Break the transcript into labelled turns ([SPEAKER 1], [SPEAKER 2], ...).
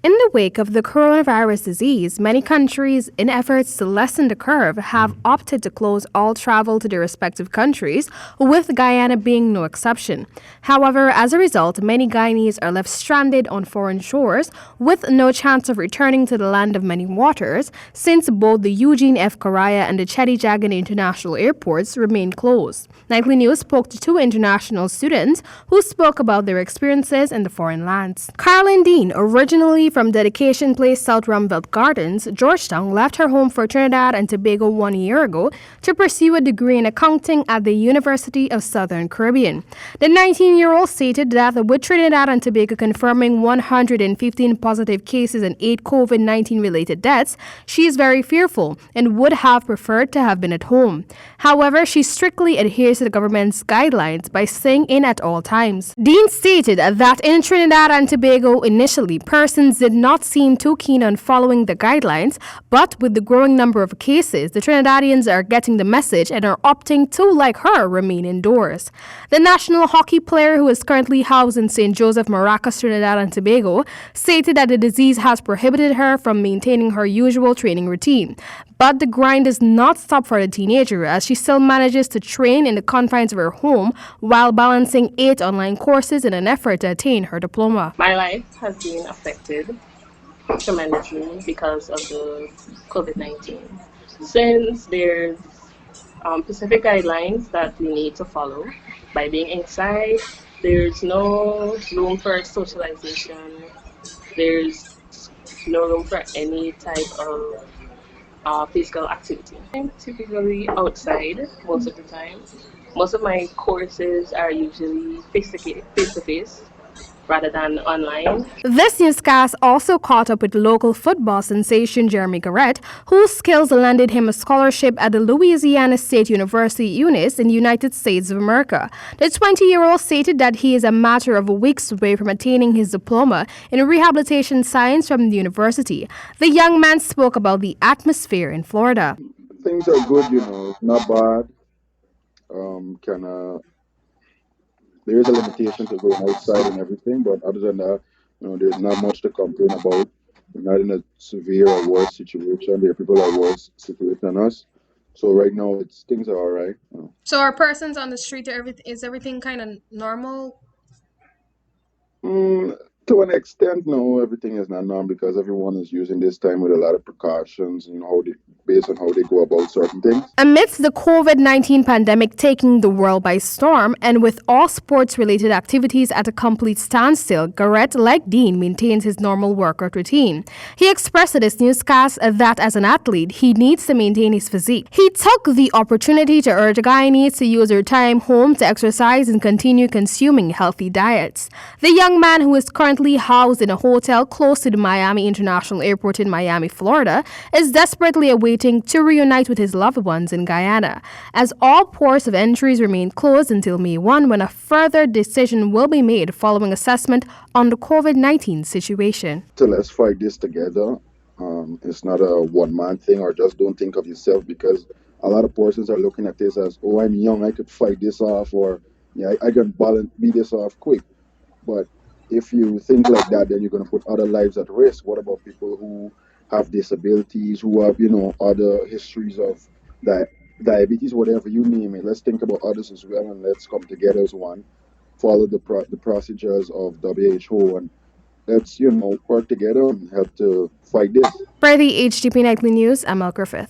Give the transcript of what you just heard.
[SPEAKER 1] In the wake of the coronavirus disease, many countries, in efforts to lessen the curve, have opted to close all travel to their respective countries, with Guyana being no exception. However, as a result, many Guyanese are left stranded on foreign shores with no chance of returning to the land of many waters, since both the Eugene F. Correa and the Cheddi-Jagan international airports remain closed. Nightly News spoke to two international students who spoke about their experiences in the foreign lands. Caroline Dean, originally from Dedication Place, South Rumvelt Gardens, Georgetown, left her home for Trinidad and Tobago 1 year ago to pursue a degree in accounting at the University of Southern Caribbean. The 19-year-old stated that with Trinidad and Tobago confirming 115 positive cases and 8 COVID-19 related deaths, she is very fearful and would have preferred to have been at home. However, she strictly adheres to the government's guidelines by staying in at all times. Dean stated that in Trinidad and Tobago, initially, persons did not seem too keen on following the guidelines, but with the growing number of cases, the Trinidadians are getting the message and are opting to, like her, remain indoors. The national hockey player, who is currently housed in St. Joseph, Maracas, Trinidad and Tobago, stated that the disease has prohibited her from maintaining her usual training routine. But the grind does not stop for the teenager, as she still manages to train in the confines of her home while balancing 8 online courses in an effort to attain her diploma.
[SPEAKER 2] My life has been affected tremendously because of the COVID-19. Since there's specific guidelines that we need to follow by being inside, there's no room for socialization, there's no room for any type of physical activity. I'm typically outside most of the time. Most of my courses are usually face-to-face rather than online.
[SPEAKER 1] This newscast also caught up with local football sensation Jeremy Garrett, whose skills landed him a scholarship at the Louisiana State University Eunice in the United States of America. The 20-year-old stated that he is a matter of weeks away from attaining his diploma in rehabilitation science from the university. The young man spoke about the atmosphere in Florida.
[SPEAKER 3] Things are good, not bad. There is a limitation to going outside and everything, but other than that, there's not much to complain about. We're not in a severe or worse situation. There are people that are worse situation than us. So right now, things are all right.
[SPEAKER 1] So are persons on the street, is everything kind of normal?
[SPEAKER 3] To an extent, no, everything is not normal because everyone is using this time with a lot of precautions, based on how they go about certain things.
[SPEAKER 1] Amidst the COVID-19 pandemic taking the world by storm, and with all sports-related activities at a complete standstill, Garrett, like Dean, maintains his normal workout routine. He expressed to this newscast that as an athlete, he needs to maintain his physique. He took the opportunity to urge Guyanese to use their time home to exercise and continue consuming healthy diets. The young man, who is currently housed in a hotel close to the Miami International Airport in Miami, Florida, is desperately awaiting to reunite with his loved ones in Guyana, as all ports of entries remain closed until May 1, when a further decision will be made following assessment on the COVID-19 situation.
[SPEAKER 3] So let's fight this together. It's not a one-man thing, or just don't think of yourself, because a lot of persons are looking at this as, oh, I'm young, I could fight this off, or I can beat this off quick. But if you think like that, then you're going to put other lives at risk. What about people who have disabilities, who have, other histories of diabetes, whatever you name it? Let's think about others as well, and let's come together as one, follow the procedures of WHO, and let's, work together and help to fight this.
[SPEAKER 1] For the HTP Nightly News, Amel Griffith.